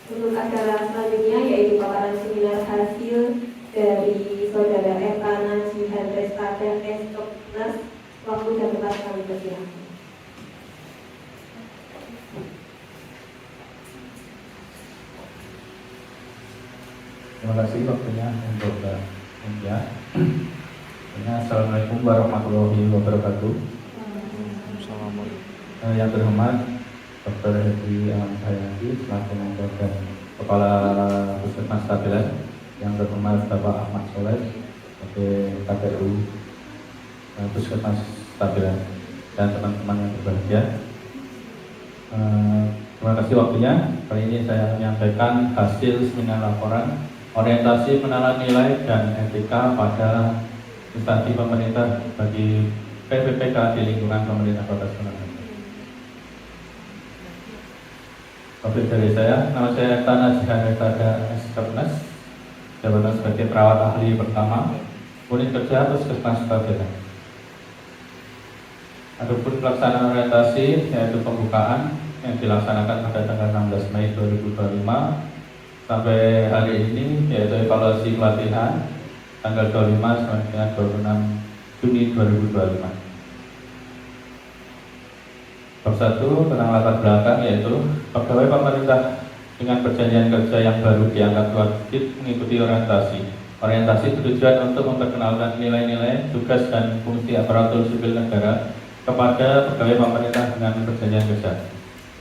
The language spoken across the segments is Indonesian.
Untuk acara selanjutnya yaitu paparan seminar hasil dari Saudara F.A. Najih Handres pada Estoknas. Waktu dan tempat kami persilakan. Terima kasih waktunya untuk Mbak. Assalamualaikum warahmatullahi wabarakatuh. Yang terhormat Dr. Hedi Hayati selaku Mentor dan Kepala Puskesmas Stabilan, yang terhormat Bapak Ahmad Soleh sebagai KPU Puskesmas Stabilan, dan teman-teman yang berbahagia. Terima kasih waktunya. Kali ini saya menyampaikan hasil seminar laporan orientasi penerapan nilai dan etika pada instansi pemerintah bagi PPPK di lingkungan pemerintah Kota Semarang. Topik dari saya, nama saya F.A. Najih Handres pada Estoknas, jabatan sebagai perawat ahli pertama, unit kerja Puskesmas Stabilan. Adapun pelaksanaan orientasi yaitu pembukaan yang dilaksanakan pada tanggal 16 Mei 2025 sampai hari ini, yaitu evaluasi pelatihan tanggal 25 sampai dengan 26 Juni 2025. Bab 1 tentang latar belakang, yaitu pegawai pemerintah dengan perjanjian kerja yang baru diangkat wajib mengikuti orientasi. Orientasi bertujuan untuk memperkenalkan nilai-nilai, tugas dan fungsi aparatur sipil negara kepada pegawai pemerintah dengan perjanjian kerja.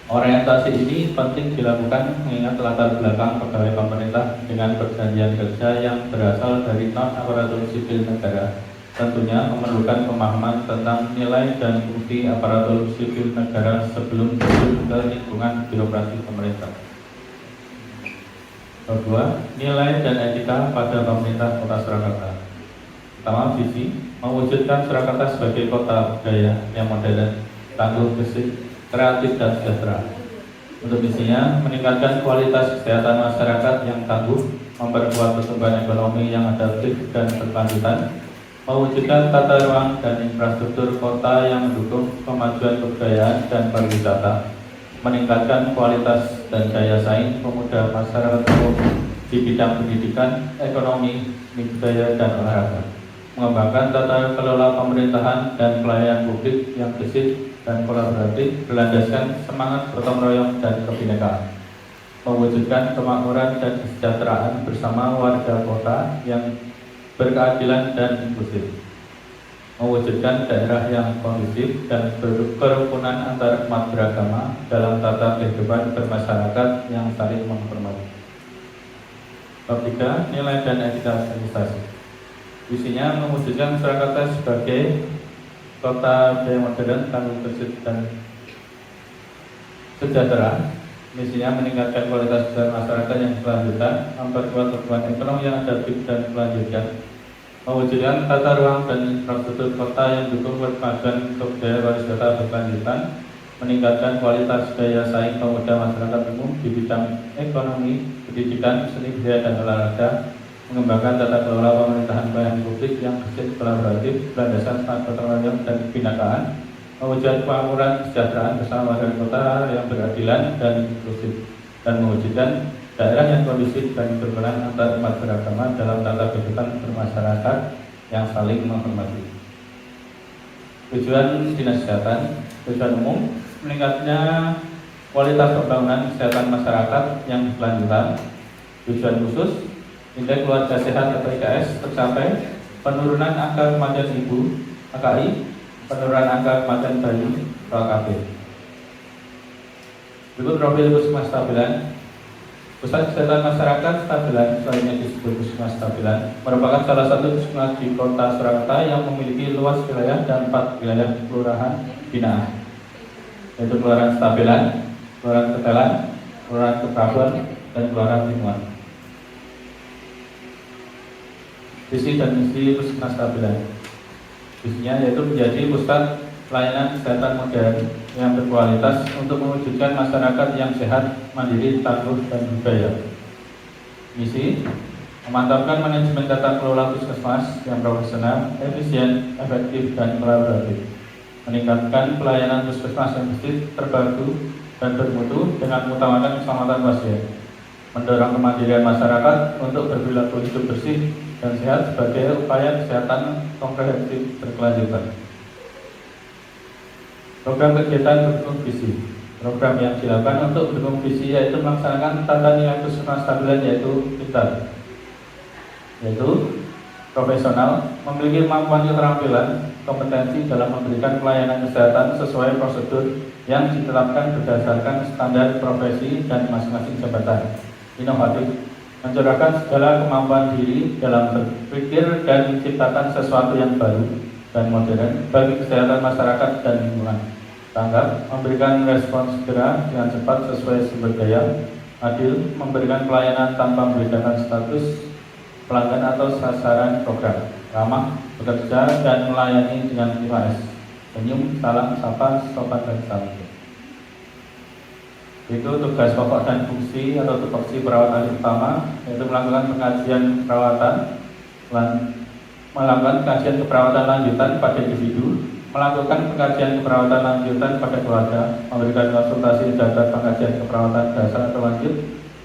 Orientasi ini penting dilakukan mengingat latar belakang pegawai pemerintah dengan perjanjian kerja yang berasal dari non-aparatur sipil negara tentunya memerlukan pemahaman tentang nilai dan fungsi aparatur sipil negara sebelum terjun ke lingkungan birokrasi pemerintah. Kedua, nilai dan etika pada pemerintah Kota Surakarta. Pertama, visi mewujudkan Surakarta sebagai kota budaya yang modern, tangguh, gesit, kreatif dan sejahtera. Untuk misinya, meningkatkan kualitas kesehatan masyarakat yang tangguh, memperkuat pertumbuhan ekonomi yang adaptif dan berkelanjutan, mewujudkan tata ruang dan infrastruktur kota yang mendukung kemajuan kebudayaan dan pariwisata, meningkatkan kualitas dan daya saing pemuda masyarakat umum di bidang pendidikan, ekonomi, budaya dan olahraga, mengembangkan tata kelola pemerintahan dan pelayanan publik yang gesit dan kolaboratif berlandaskan semangat gotong royong dan kebinekaan, mewujudkan kemakmuran dan kesejahteraan bersama warga kota yang berkeadilan dan inklusif, mewujudkan daerah yang kondusif dan kerukunan antar umat beragama dalam tata kehidupan bermasyarakat yang saling menghormati. Bab 3, nilai dan etika administrasi. Visinya mewujudkan Surakarta sebagai kota budaya modern, tangguh, gesit dan sejahtera. Misinya meningkatkan kualitas kehidupan masyarakat yang berkelanjutan, memperkuat pertumbuhan ekonomi yang adaptif dan berkelanjutan, mewujudkan tata ruang dan infrastruktur kota yang mendukung kemajuan kebudayaan pariwisata berkelanjutan, meningkatkan kualitas daya saing pemuda masyarakat umum di bidang ekonomi, pendidikan, seni budaya dan olahraga, mengembangkan tata kelola pemerintahan pelayanan publik yang gesit, kolaboratif, berlandaskan semangat gotong royong dan kebinekaan, mewujudkan kemakmuran kesejahteraan bersama warga kota yang berkeadilan dan inklusif, dan mewujudkan daerah yang kondusif dan berperan antar umat beragama dalam tata kehidupan bermasyarakat yang saling menghormati. Tujuan Dinas Kesehatan, tujuan umum, meningkatnya kualitas pembangunan kesehatan masyarakat yang berkelanjutan. Tujuan khusus, indeks keluarga sehat atau IKS tercapai, penurunan angka kematian ibu AKI, penurunan angka kematian bayi (KKB). Berikut profil Puskesmas Stabilan. Pusat Kesehatan Masyarakat Stabilan, selainnya disebut Puskesmas Stabilan, merupakan salah satu puskesmas di Kota Surakarta yang memiliki luas wilayah dan 4 wilayah kelurahan binaan, yaitu Kelurahan Stabilan, Kelurahan Ketelan, Kelurahan Keprabuan, dan Kelurahan Lingkungan. Visi dan misi Puskesmas Stabilan. Visinya yaitu menjadi pusat pelayanan kesehatan modern yang berkualitas untuk mewujudkan masyarakat yang sehat, mandiri, tangguh, dan budaya. Misi, memantapkan manajemen tata kelola puskesmas yang profesional, efisien, efektif, dan kolaboratif, meningkatkan pelayanan puskesmas yang bersih, terpadu, dan bermutu dengan mengutamakan keselamatan pasien, mendorong kemandirian masyarakat untuk berperilaku hidup bersih dan sehat sebagai upaya kesehatan komprehensif berkelanjutan. Program kegiatan pendukung visi. Program yang dilakukan untuk mendukung visi yaitu melaksanakan tata nilai kesusahan stabilan yaitu pintar, yaitu profesional, memiliki kemampuan keterampilan, kompetensi dalam memberikan pelayanan kesehatan sesuai prosedur yang ditetapkan berdasarkan standar profesi dan masing-masing jabatan. Inovatif, mencurahkan segala kemampuan diri dalam berpikir dan menciptakan sesuatu yang baru dan modern bagi kesehatan masyarakat dan lingkungan. Tanggap, memberikan respons segera dengan cepat sesuai sumber daya. Adil, memberikan pelayanan tanpa membedakan status pelanggan atau sasaran program. Ramah, bekerja dan melayani dengan 5S. Senyum, salam, sapa, sopan dan santun. Itu tugas pokok dan fungsi atau tupoksi perawatan utama, yaitu melakukan pengkajian perawatan, melakukan kajian keperawatan lanjutan pada individu, melakukan pengkajian keperawatan lanjutan pada keluarga, memberikan konsultasi data pengkajian keperawatan dasar atau lanjut,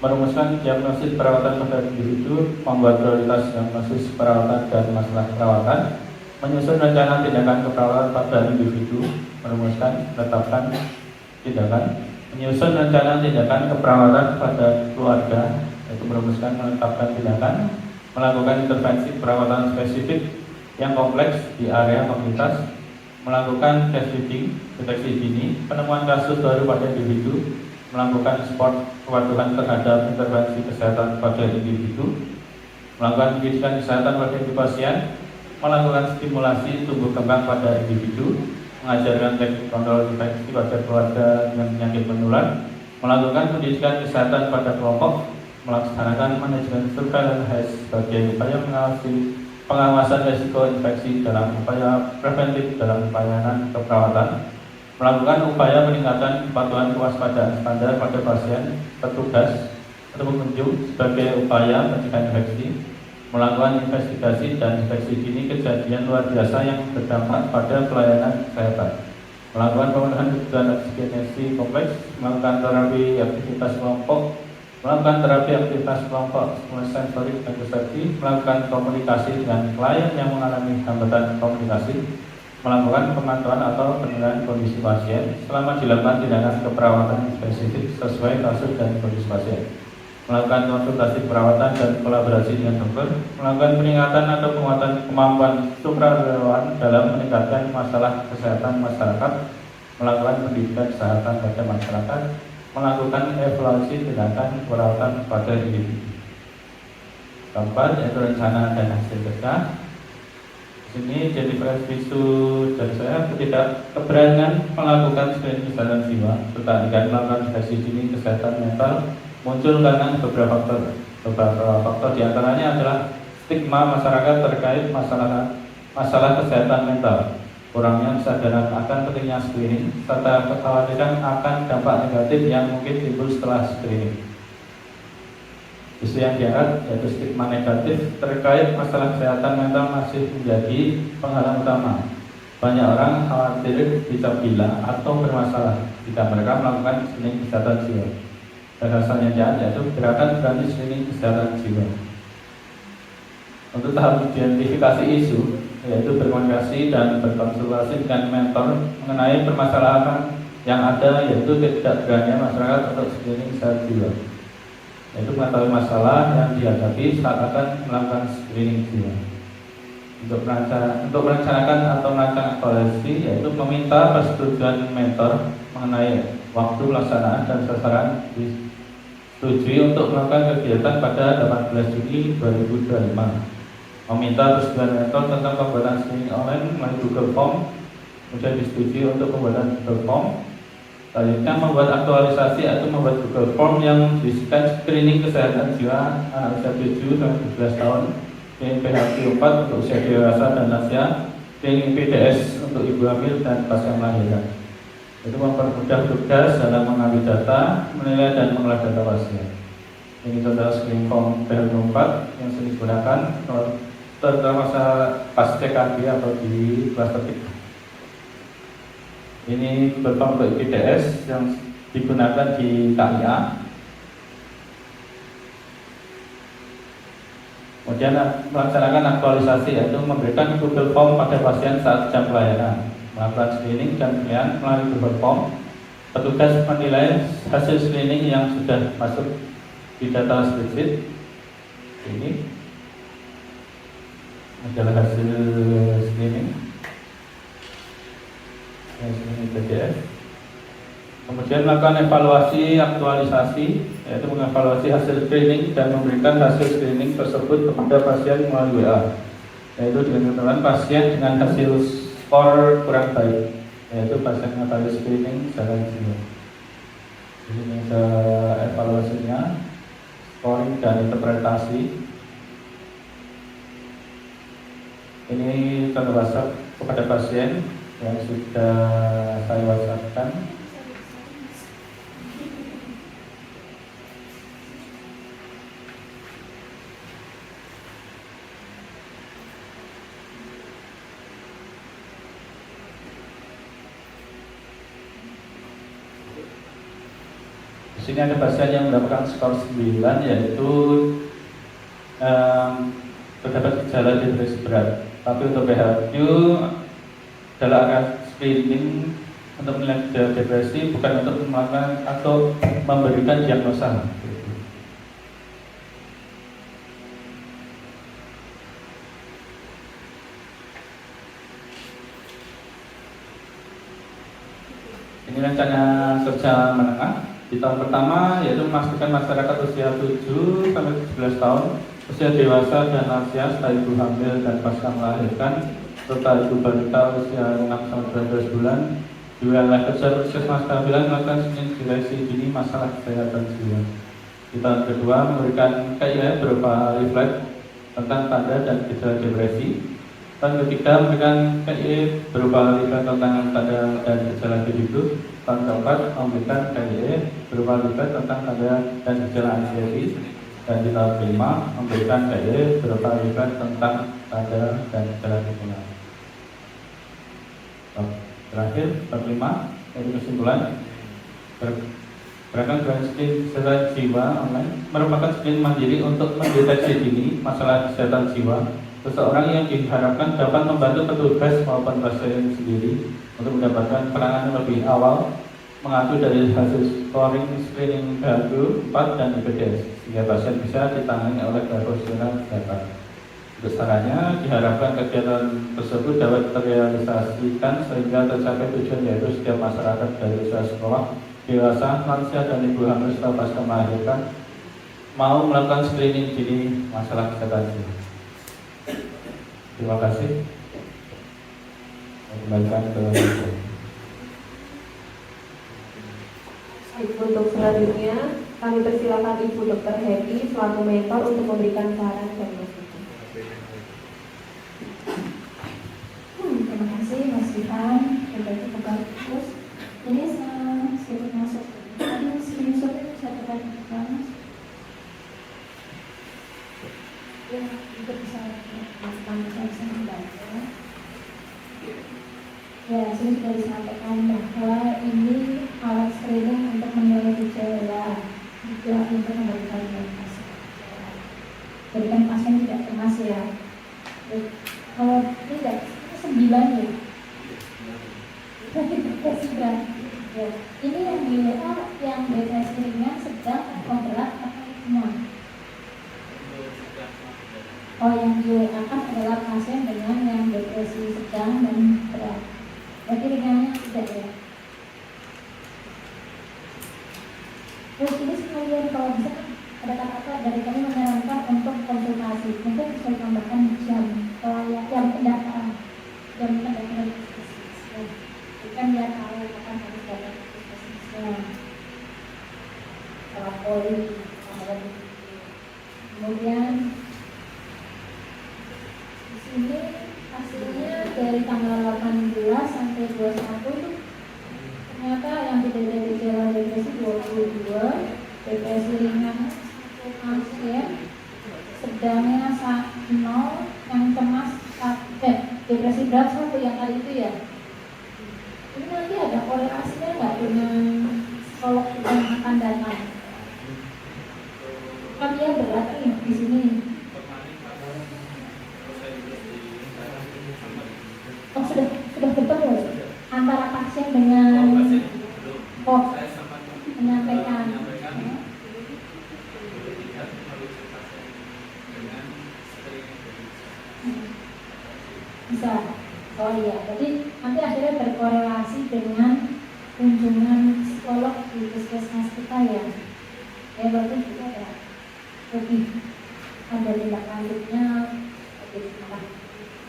merumuskan diagnosis perawatan pada individu, membuat prioritas diagnosis perawatan dan masalah perawatan, menyusun rencana tindakan keperawatan pada individu, merumuskan, menetapkan tindakan, menyusun rencana tindakan keperawatan pada keluarga, yaitu merumuskan, menetapkan tindakan, melakukan intervensi perawatan spesifik yang kompleks di area komunitas, melakukan tes feeding, deteksi dini, penemuan kasus baru pada individu, melakukan support kepatuhan terhadap intervensi kesehatan pada individu, melakukan pendidikan kesehatan pada pasien, melakukan stimulasi tumbuh kembang pada individu, mengajarkan teknik kontrol infeksi pada keluarga dengan penyakit menular, melakukan pendidikan kesehatan pada kelompok, melaksanakan manajemen surveillance health sebagai upaya pengawasan risiko infeksi dalam upaya preventif dalam pelayanan keperawatan, melakukan upaya peningkatan kepatuhan kewaspadaan standar pada pasien, petugas, atau pengunjung sebagai upaya pencegahan infeksi, melakukan investigasi dan deteksi dini kejadian luar biasa yang berdampak pada pelayanan kesehatan, melakukan pemenuhan kebutuhan oksigenasi kompleks, melakukan terapi aktivitas kelompok, melakukan terapi aktivitas kelompok stimulus sensorik dan persepsi, melakukan komunikasi dengan klien yang mengalami hambatan komunikasi, melakukan pemantauan atau penilaian kondisi pasien selama dilakukan tindakan keperawatan spesifik sesuai kasus dan kondisi pasien, melakukan konsultasi perawatan dan kolaborasi dengan dokter, melakukan peningkatan atau penguatan kemampuan suprarelawan dalam meningkatkan masalah kesehatan masyarakat, melakukan pendidikan kesehatan pada masyarakat, melakukan evaluasi tindakan perawatan pada individu. Keempat, yaitu rencana dan hasil kerja. Sini jadi visu dari saya tidak keberanian melakukan screening kesehatan jiwa serta dengan melakukan deteksi dini kesehatan mental muncul karena beberapa faktor. Beberapa faktor diantaranya adalah stigma masyarakat terkait masalah kesehatan mental, kurangnya kesadaran akan pentingnya screening, serta kekhawatiran akan dampak negatif yang mungkin timbul setelah screening. Isu yang diangkat yaitu stigma negatif terkait masalah kesehatan mental masih menjadi penghalang utama. Banyak orang khawatir dicap gila atau bermasalah jika mereka melakukan screening kesehatan jiwa. Gagasan yang jahat yaitu gerakan berani screening kesehatan jiwa. Untuk tahap identifikasi isu, yaitu berkomunikasi dan berkonsultasi dengan mentor mengenai permasalahan yang ada, yaitu ketidakberanian masyarakat untuk screening kesehatan jiwa, yaitu mengetahui masalah yang dihadapi saat akan melakukan screening jiwa. Untuk merencanakan atau merancang evaluasi, yaitu meminta persetujuan mentor mengenai waktu pelaksanaan dan sasaran disetujui untuk melakukan kegiatan pada 18 Juni 2025. Meminta persetujuan mentor tentang pembuatan screening online melalui Google Form, kemudian disetujui untuk pembuatan Google Form. Selanjutnya membuat aktualisasi atau membuat Google Form yang berisikan screening kesehatan jiwa anak usia 7 sampai 12 tahun, screening PHQ 4 untuk usia dewasa dan lansia, screening PDS untuk ibu hamil dan pasca melahirkan. Itu mempermudah tugas dalam mengambil data, menilai dan mengolah data pasien. Ini contoh screening form PHQ 4 yang sering digunakan terutama pas CKB atau di kelas ketik. Ini berbentuk PDS yang digunakan di KIA. Kemudian melaksanakan aktualisasi, yaitu memberikan Google Form pada pasien saat jam pelayanan, melakukan screening dan penilaian melalui Google Form. Petugas menilai hasil screening yang sudah masuk di data spreadsheet. Ini adalah hasil screening PDF. Kemudian melakukan evaluasi aktualisasi, yaitu mengevaluasi hasil screening dan memberikan hasil screening tersebut kepada pasien melalui WA, yaitu dengan ketentuan pasien dengan hasil skor kurang baik, yaitu pasien mengalami screening jalan jiwa. Jadi ini ada evaluasinya, scoring dan interpretasi. Ini contoh WhatsApp kepada pasien yang sudah saya WhatsAppkan. Di sini ada pasien yang mendapatkan skor 9, yaitu terdapat gejala depresi berat. Tapi untuk PHQ adalah akan screening untuk menilai gejala depresi, bukan untuk melakukan atau memberikan diagnosa. Ini rencana kerja menengah di tahun pertama, yaitu memastikan masyarakat usia 7 sampai 17 tahun, usia dewasa dan lansia setelah ibu hamil dan pasca melahirkan, serta ibu balita usia 6 sampai 12 bulan di wilayah kerja Puskesmas Tampilan melakukan screening deteksi dini masalah kesehatan jiwa. Di tahun kedua memberikan KIA berupa leaflet tentang tanda dan gejala depresi. Tahun ketiga memberikan KIA berupa leaflet tentang tanda dan gejala hidup. Tahun keempat memberikan KIA berupa leaflet tentang tanda dan gejala anxiety. Dan di tahun kelima memberikan KIA berupa leaflet tentang tanda dan gejala kegunaan. Terakhir, tahun kelima, yaitu kesimpulan, gerakan screen kesehatan jiwa online merupakan screen mandiri untuk mendeteksi dini masalah kesehatan jiwa seseorang yang diharapkan dapat membantu petugas maupun pasien sendiri untuk mendapatkan penanganan lebih awal, mengacu dari hasil scoring screening PHQ 4 dan IPDS, sehingga pasien bisa ditangani oleh profesional kesehatan. Untuk caranya, diharapkan kegiatan tersebut dapat terrealisasikan sehingga tercapai tujuan, yaitu setiap masyarakat dari usia sekolah, dewasa, lansia, dan ibu hamil setelah pasca melahirkan mau melakukan screening dini masalah kesehatan jiwa. Terima kasih. Saya kembalikan ke Untuk selanjutnya, kami persilakan Ibu Dr. Happy selaku mentor untuk memberikan saran dan masukan. Terima kasih Mas Ivan, berbagi terus. Jadi sedikit masuk. Tadi screenshot itu saya tekan. Ya, itu bisa lakukan saya membantu. Ya, saya sudah disampaikan bahwa ini alat screening untuk menilai gejala, juga untuk memberikan diagnosis. Berikan pasien tidak cemas ya. Kalau tidak, 9 ya. Sudah. Ya. Ini yang di WA, yang depresi ringan, sedang, atau berat, atau semua. Oh, yang di WA kan adalah pasien dengan yang depresi sedang dan berat. Berarti ringannya tidak ya. Terus ini sekalian kalau bisa ada kata-kata dari kami menyarankan untuk konsultasi. Mungkin saya tambahkan jam yang pendataan, jam pendaftaran puskesmasnya. Kan dia tahu kapan harus datang ke puskesmasnya. Kalau poli, kemudian di sini hasilnya dari tanggal 18 sampai 21 itu ternyata yang tidak ada gejala depresi 22, depresi ringan 1 pasien, sedangnya 0, yang cemas 1, depresi berat 1 yang tadi itu ya. Ini nanti ada korelasinya nggak dengan psikolog yang akan datang? Kan dia berat nih di sini. bagus juga ya lebih ada tindak lanjutnya lebih cepat.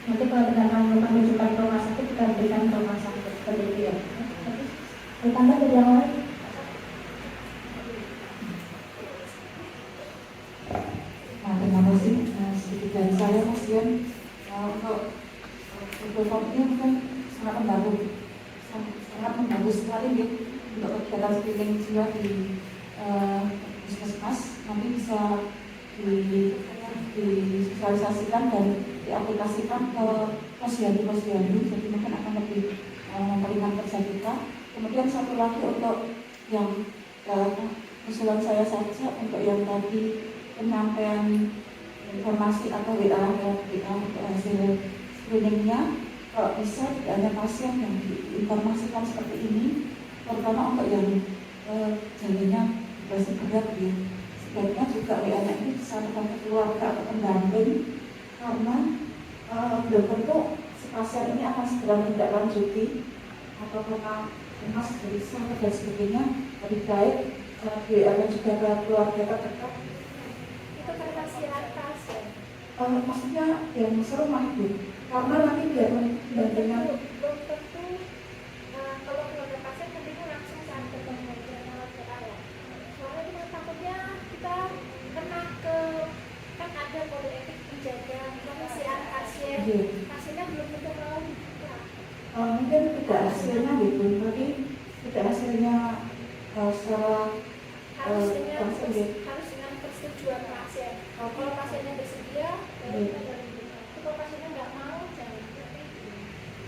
Nanti kalau tidak memerlukan rujukan ke rumah sakit kita berikan ke rumah sakit seperti itu ya. Bertambah dari yang lain. Nah, terima kasih. Sedikit dari saya, Mas Dian, untuk ini kan sangat membantu sekali nih untuk kegiatan screening jiwa di puskesmas. Nanti bisa disosialisasikan dan diaplikasikan ke posyandu, jadi mungkin akan lebih memperingan kerja kita. Kemudian satu lagi untuk yang usulan saya saja untuk yang tadi penyampaian informasi atau WA untuk hasil screeningnya, kalau bisa tidak hanya pasien yang diinformasikan seperti ini, terutama untuk yang jalannya depresi berat ya. Sebaiknya juga WA-nya ini disampaikan ke keluarga atau pendamping, karena belum tentu si pasien ini akan segera menindaklanjuti atau karena cemas gelisah dan sebagainya. Lebih baik WA-nya juga ke keluarga terdekat. Itu karena siaran pasien. Maksudnya yang serumah itu, karena nanti biar mendampingan. Belum tentu kalau keluarga pasien tentunya langsung saat ketemu dengan lewat WA ya. Soalnya kita takutnya kita kena ke kan ada kode etik menjaga kemasihan pasien. Pasiennya belum tentu mau. Mungkin tidak hasilnya gitu, tapi tidak hasilnya secara harus dengan persetujuan pasien. Kalau pasiennya bersedia, kalau pasiennya nggak mau, jangan.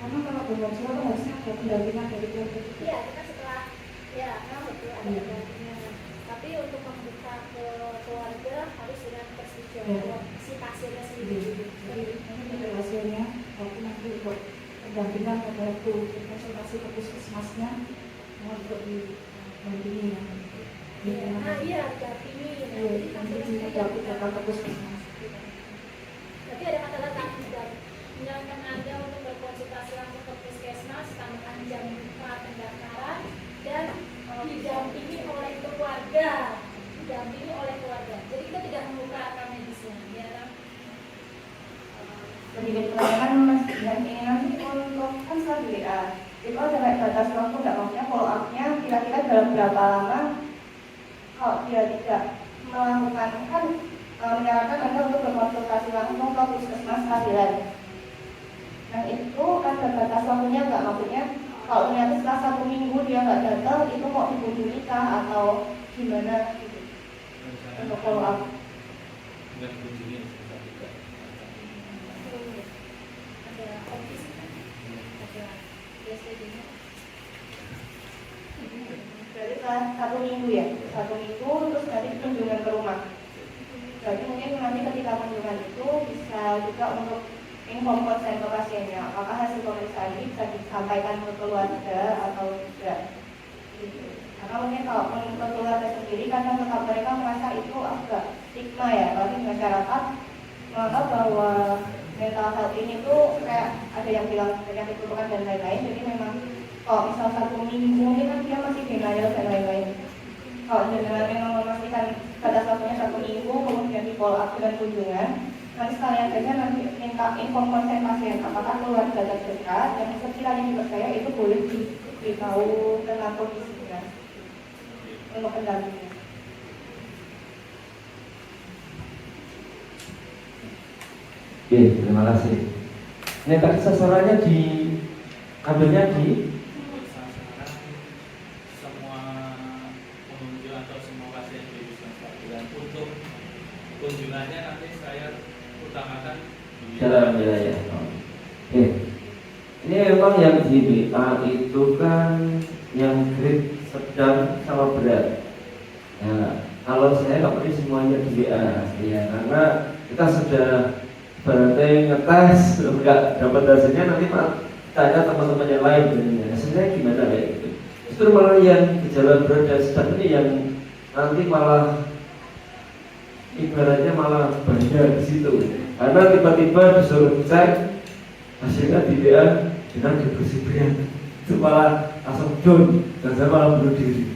karena kalau gangguan jiwa kan harusnya ada pendampingan dari keluarga. Iya, kita setelah ya memang betul ada pendampingan. Tapi untuk membuka ke keluarga harus dengan persetujuan si pasiennya sendiri. Jadi ini dari hasilnya, tapi nanti untuk pendampingan pada waktu konsultasi ke puskesmasnya untuk didampingi ya. Iya, didampingi. Jadi Nanti datang ke puskesmas. Tapi ada masalah tadi dan menyarankan Anda untuk berkonsultasi langsung ke puskesmas, tambahkan jam buka pendaftaran dan didampingi oleh keluarga. Jadi kita tidak membuka rekam medisnya, ya kan? Sedikit pertanyaan Mas Dian, ini nanti untuk kan setelah di WA itu ada kayak batas waktu nggak, maksudnya follow up-nya kira-kira dalam berapa lama kalau dia tidak melakukan, kan menyarankan Anda untuk berkonsultasi langsung ke puskesmas kehadiran. Nah itu ada batas waktunya nggak, maksudnya kalau ternyata setelah 1 minggu dia nggak datang, itu mau dikunjungi kah atau gimana gitu untuk follow up? Dengan kunjungi Ada komisi kan? Ada BSPD-nya. Berarti setelah 1 minggu ya, 1 minggu terus nanti kunjungan ke rumah. Berarti mungkin nanti ketika kunjungan itu bisa juga untuk inform konsen ke pasiennya, apakah hasil pemeriksaan ini bisa disampaikan ke keluarga atau tidak. Karena mungkin kalau ke keluarga sendiri karena tetap mereka merasa itu agak stigma ya, bagi masyarakat menganggap bahwa mental health ini tuh kayak ada yang bilang penyakit kutukan dan lain-lain. Jadi memang kalau misal 1 minggu ini kan dia masih denial dan lain-lain. Kalau jenengan memang memastikan batas waktunya 1 minggu, kemudian di follow up dengan kunjungan, nanti sekalian saja nanti minta inform konsen pasien, apakah keluarga terdekat yang sekiranya dipercaya itu boleh diberitahu tentang kondisinya untuk pendampingan. Oke, terima kasih. Ini tadi sasarannya ambilnya di semua pengunjung atau semua pasien di puskesmas. Dan untuk kunjungannya nanti saya utamakan di dalam wilayah. Oke. Ini memang yang di WA itu kan yang grade sedang sama berat. Nah, kalau saya nggak perlu semuanya di WA, ya, karena kita sudah berarti ngetes, nggak dapat hasilnya, nanti tanya teman-teman yang lain, hasilnya gimana kayak gitu. Justru malah yang gejala berat dan sedang ini yang nanti malah ibaratnya malah banyak di situ, karena tiba-tiba disuruh cek hasilnya di WA dengan depresi berat, itu malah langsung down dan saya malah bunuh diri.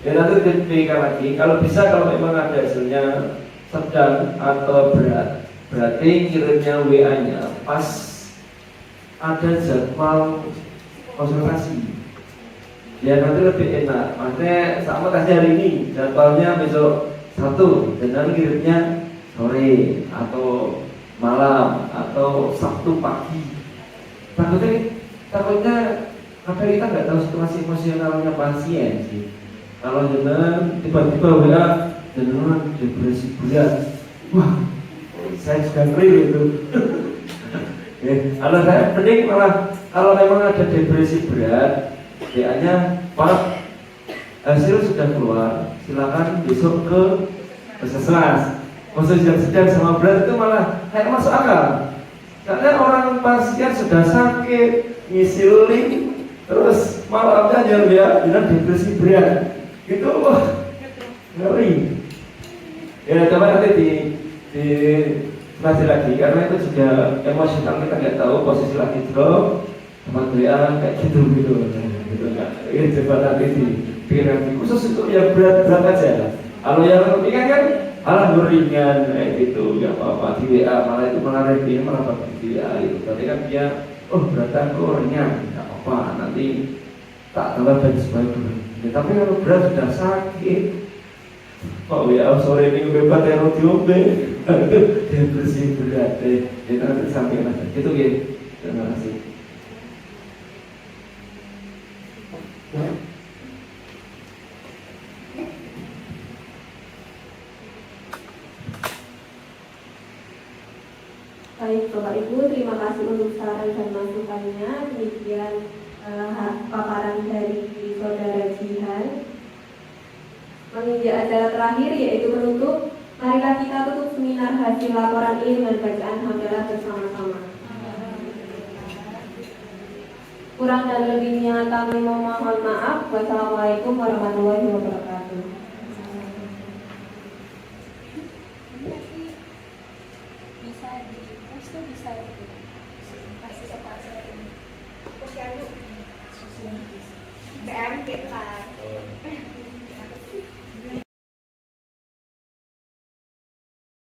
Ya nanti dipikirkan lagi. Kalau bisa, kalau memang ada hasilnya sedang atau berat, berarti kirimnya WA-nya pas ada jadwal konsultasi. Ya nanti lebih enak. Maksudnya sama kasih hari ini, jadwalnya besok 1, dan nanti kirimnya sore atau malam atau Sabtu pagi. Takutnya kadang kita nggak tahu situasi emosionalnya pasien sih. Kalau jenengan tiba-tiba WA jenengan depresi berat, wah, saya juga ngeri itu. Kalau saya mending malah kalau memang ada depresi berat, WA-nya Pak, hasil sudah keluar, silakan besok ke puskesmas. Khusus yang sedang sama berat itu malah kayak masuk akal. Karena orang pasien sudah sakit, ngisi link, terus malamnya dia bilang depresi berat. Itu ngeri. Ya coba nanti di lagi karena itu juga emosional, kita nggak tahu posisi lagi drop sama dia kayak gitu kan. Ini coba nanti dipikirkan khusus untuk yang berat aja. Kalau yang ringan kan malah ringan kayak gitu, nggak apa-apa di WA, malah itu malah review malah bagus di WA itu. Berarti kan dia berat aku ringan, nggak apa-apa, nanti tak tambah dan sebagainya. Ya, tapi kalau berat sudah sakit, Pak WA sore ini bebas terus diombe, depresi berat deh. Kita nanti sampaikan aja. Gitu ya. Terima kasih. Baik Bapak Ibu, terima kasih untuk saran dan masukannya. Demikian paparan dari Saudara Jihan. Menginjak acara terakhir yaitu menutup. Marilah kita tutup seminar hasil laporan ini dengan bacaan hamdalah bersama-sama. Kurang dan lebihnya kami mohon maaf. Wassalamualaikum warahmatullahi wabarakatuh. BM kita